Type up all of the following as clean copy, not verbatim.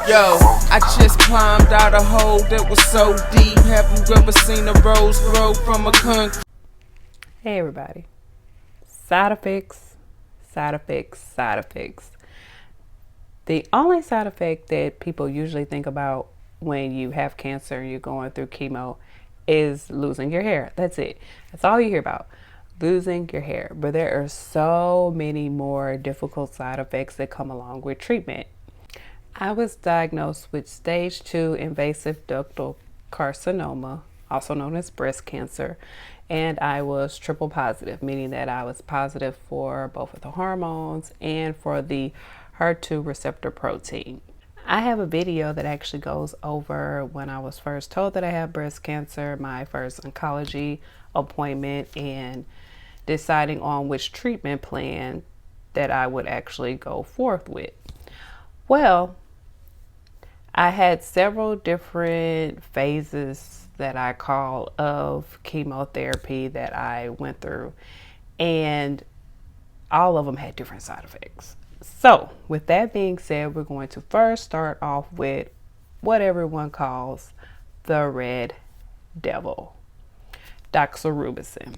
Yo, I just climbed out a hole that was so deep. Have you ever seen a rose grow from a concrete? Hey everybody. Side effects, side effects, side effects. The only side effect that people usually think about when you have cancer and you're going through chemo is losing your hair. That's it. That's all you hear about. Losing your hair. But there are so many more difficult side effects that come along with treatment. I was diagnosed with stage 2 invasive ductal carcinoma, also known as breast cancer, and I was triple positive, meaning that I was positive for both of the hormones and for the HER2 receptor protein. I have a video that actually goes over when I was first told that I had breast cancer, my first oncology appointment, and deciding on which treatment plan that I would actually go forth with. Well, I had several different phases that I call of chemotherapy that I went through, and all of them had different side effects. So with that being said, we're going to first start off with what everyone calls the red devil, Doxorubicin.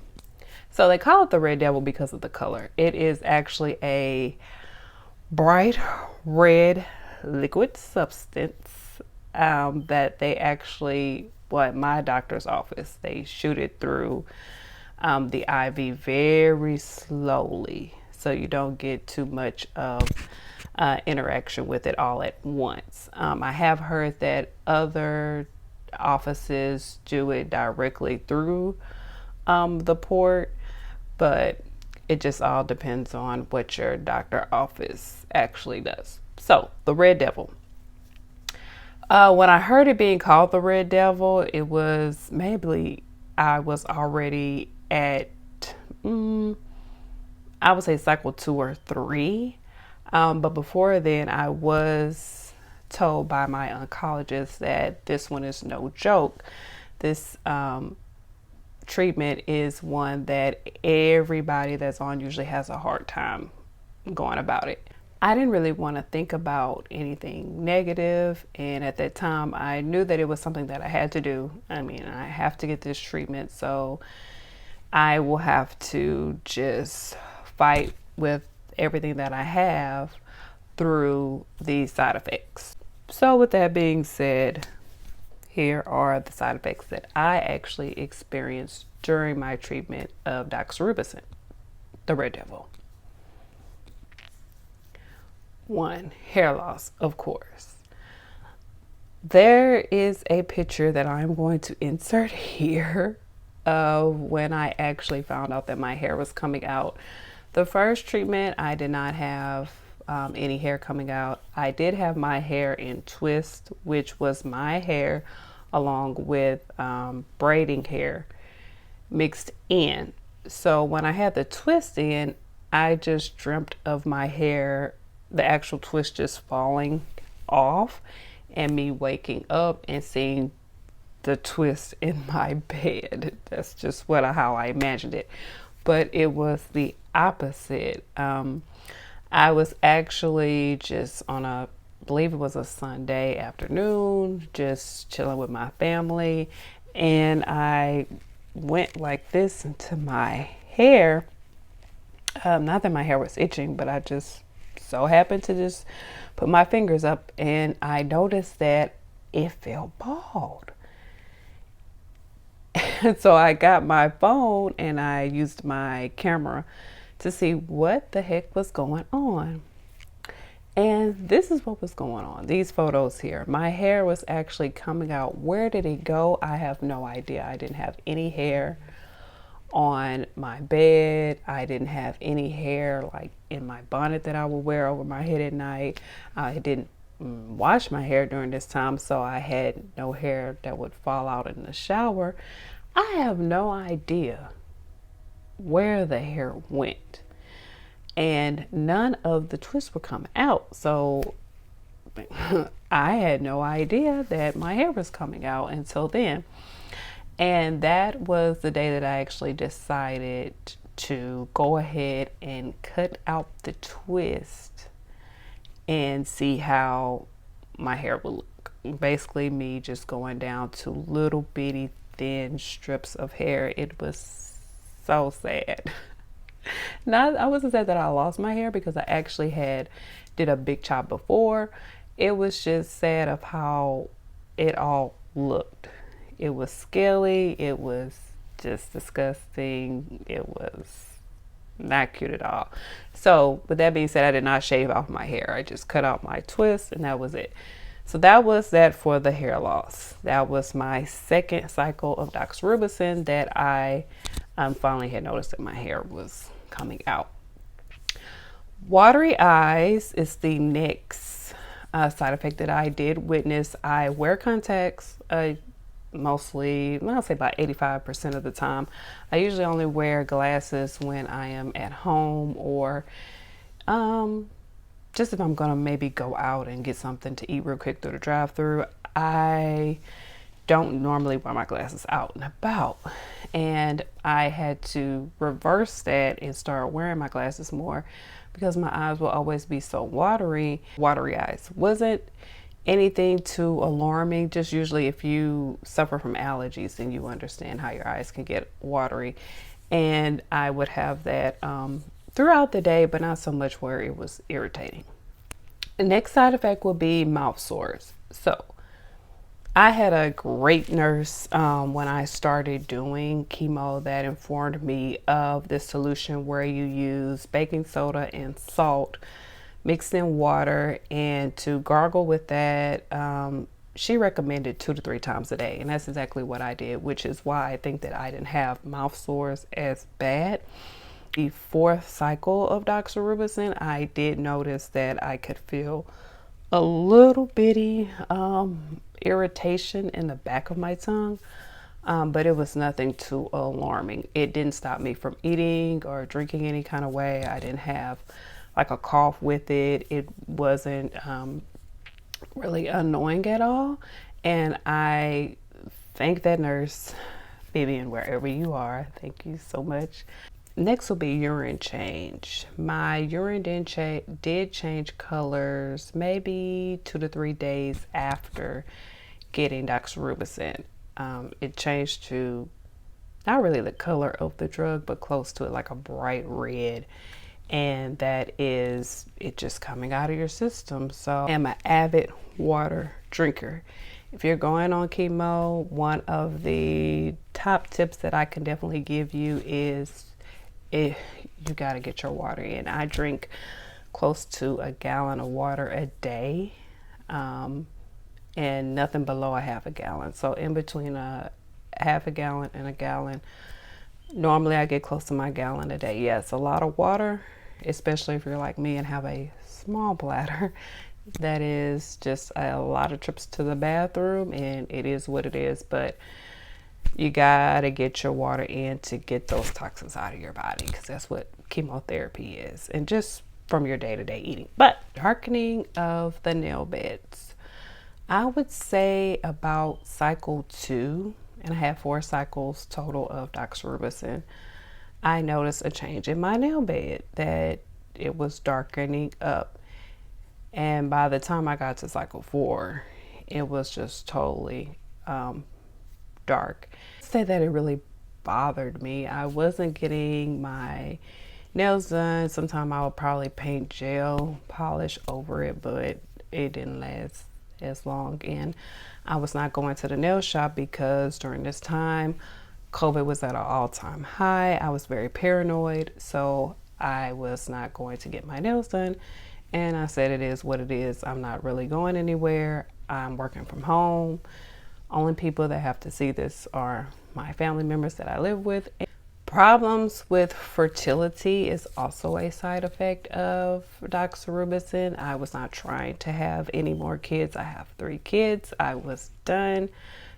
So they call it the red devil because of the color. It is actually a bright red liquid substance that they actually, well, at my doctor's office, they shoot it through the IV very slowly, so you don't get too much of interaction with it all at once. I have heard that other offices do it directly through the port, but it just all depends on what your doctor office actually does. So the red devil. When I heard it being called the red devil, it was maybe I was already at, I would say cycle 2 or 3. But before then, I was told by my oncologist that this one is no joke. This treatment is one that everybody that's on usually has a hard time going about it. I didn't really want to think about anything negative, and at that time I knew that it was something that I had to do. I mean, I have to get this treatment, so I will have to just fight with everything that I have through these side effects. So with that being said, here are the side effects that I actually experienced during my treatment of Doxorubicin, the red devil. 1, hair loss, of course. There is a picture that I'm going to insert here of when I actually found out that my hair was coming out. The first treatment, I did not have any hair coming out. I did have my hair in twist, which was my hair along with braiding hair mixed in. So when I had the twist in, I just dreamt of my hair, the actual twist just falling off, and me waking up and seeing the twist in my bed. That's just how I imagined it. But it was the opposite. I was actually just on I believe it was a Sunday afternoon, just chilling with my family, and I went like this into my hair. Not that my hair was itching, but I just so happened to just put my fingers up, and I noticed that it felt bald. And so I got my phone and I used my camera to see what the heck was going on. And this is what was going on. These photos here. My hair was actually coming out. Where did it go? I have no idea. I didn't have any hair on my bed. I didn't have any hair like in my bonnet that I would wear over my head at night. I didn't wash my hair during this time, so I had no hair that would fall out in the shower. I have no idea where the hair went, and none of the twists were coming out. So I had no idea that my hair was coming out until then. And that was the day that I actually decided to go ahead and cut out the twist and see how my hair would look. Basically me just going down to little bitty thin strips of hair. It was so sad. Not, I wasn't sad that I lost my hair because I actually did a big chop before. It was just sad of how it all looked. It was scaly. It was just disgusting. It was not cute at all. So with that being said, I did not shave off my hair. I just cut out my twist and that was it. So that was that for the hair loss. That was my second cycle of doxorubicin that I finally had noticed that my hair was coming out. Watery eyes is the next side effect that I did witness. I wear contacts mostly, I'll say about 85% of the time. I usually only wear glasses when I am at home or just if I'm gonna maybe go out and get something to eat real quick through the drive-through. I don't normally wear my glasses out and about, and I had to reverse that and start wearing my glasses more because my eyes will always be so watery. Watery eyes wasn't anything too alarming, just usually if you suffer from allergies then you understand how your eyes can get watery, and I would have that throughout the day, but not so much where it was irritating. The next side effect will be mouth sores. So I had a great nurse when I started doing chemo that informed me of this solution where you use baking soda and salt mixed in water, and to gargle with that, she recommended 2 to 3 times a day, and that's exactly what I did, which is why I think that I didn't have mouth sores as bad. The 4th cycle of doxorubicin, I did notice that I could feel a little bitty irritation in the back of my tongue, but it was nothing too alarming. It didn't stop me from eating or drinking any kind of way. I didn't have like a cough with it. It wasn't really annoying at all, and I thank that nurse, Vivian, wherever you are. Thank you so much. Next will be urine change. My urine did change colors maybe 2 to 3 days after getting doxorubicin. It changed to not really the color of the drug, but close to it, like a bright red. And that is it just coming out of your system. So I am an avid water drinker. If you're going on chemo, one of the top tips that I can definitely give you is you got to get your water in. I drink close to 1 gallon of water a day, and nothing below a 1/2 gallon. So in between a 1/2 gallon and 1 gallon, normally I get close to my gallon a day. Yes, a lot of water, especially if you're like me and have a small bladder. That is just a lot of trips to the bathroom, and it is what it is. But you gotta get your water in to get those toxins out of your body, because that's what chemotherapy is, and just from your day-to-day eating. But darkening of the nail beds, I would say about cycle 2, and I had 4 cycles total of doxorubicin, I noticed a change in my nail bed, that it was darkening up. And by the time I got to cycle 4, it was just totally dark. I'd say that it really bothered me. I wasn't getting my nails done. Sometimes I would probably paint gel polish over it, but it didn't last as long. And I was not going to the nail shop because during this time, COVID was at an all-time high. I was very paranoid, so I was not going to get my nails done. And I said, it is what it is. I'm not really going anywhere. I'm working from home. Only people that have to see this are my family members that I live with. Problems with fertility is also a side effect of doxorubicin. I was not trying to have any more kids. I have 3 kids. I was done.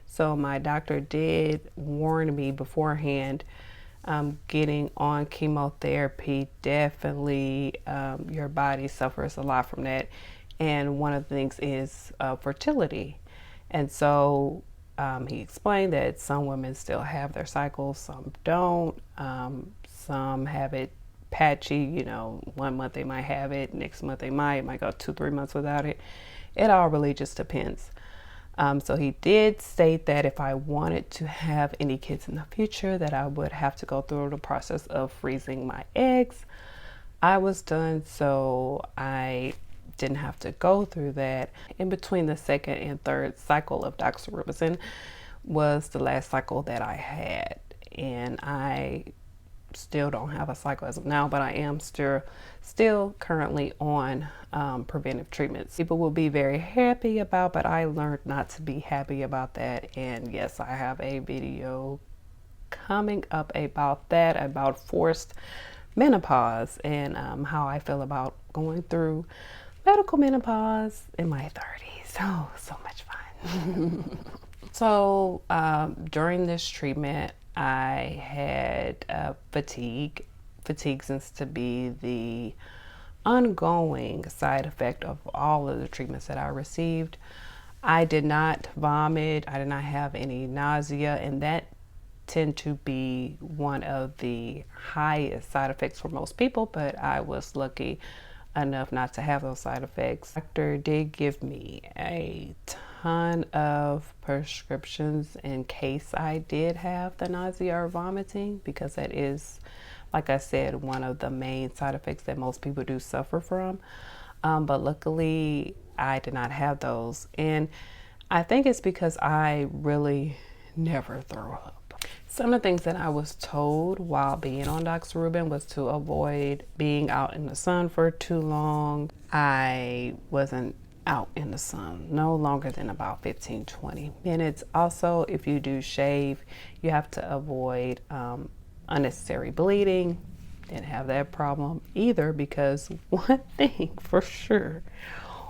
So my doctor did warn me beforehand, getting on chemotherapy, definitely your body suffers a lot from that. And one of the things is fertility. And so he explained that some women still have their cycles, some don't. Some have it patchy, you know, 1 month they might have it, next month they might go 2-3 months without it. it all really just depends. So he did state that if I wanted to have any kids in the future, that I would have to go through the process of freezing my eggs. I was done, so I didn't have to go through that. In between the second and third cycle of doxorubicin was the last cycle that I had, and I still don't have a cycle as of now, but I am still currently on preventive treatments. People will be very happy about, but I learned not to be happy about that. And yes, I have a video coming up about that, about forced menopause, and how I feel about going through medical menopause in my 30s. So much fun. So during this treatment, I had fatigue. Fatigue seems to be the ongoing side effect of all of the treatments that I received. I did not vomit. I did not have any nausea, and that tend to be one of the highest side effects for most people, but I was lucky enough not to have those side effects. The doctor did give me a ton of prescriptions in case I did have the nausea or vomiting, because that is, like I said, one of the main side effects that most people do suffer from. But luckily I did not have those, and I think it's because I really never throw up. Some of the things that I was told while being on doxorubicin was to avoid being out in the sun for too long. I wasn't out in the sun no longer than about 15-20 minutes. Also, if you do shave, you have to avoid unnecessary bleeding. Didn't have that problem either, because one thing for sure,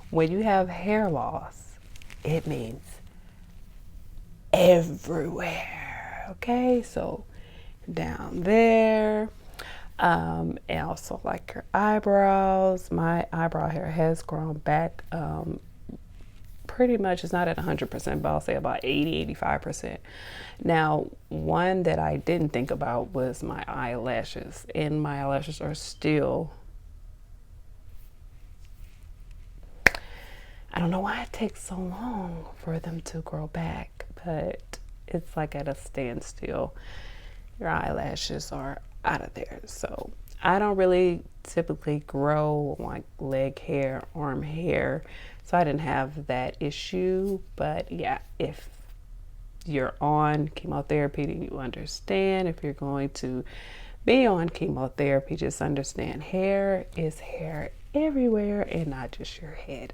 when you have hair loss, it means everywhere. Okay, so down there, and also like your eyebrows. My eyebrow hair has grown back pretty much. It's not at 100%, but I'll say about 80-85%. Now, one that I didn't think about was my eyelashes, and my eyelashes are still, I don't know why it takes so long for them to grow back, but it's like at a standstill. Your eyelashes are out of there. So I don't really typically grow like leg hair, arm hair, so I didn't have that issue. But yeah, if you're on chemotherapy, then you understand. If you're going to be on chemotherapy, just understand hair is hair everywhere and not just your head.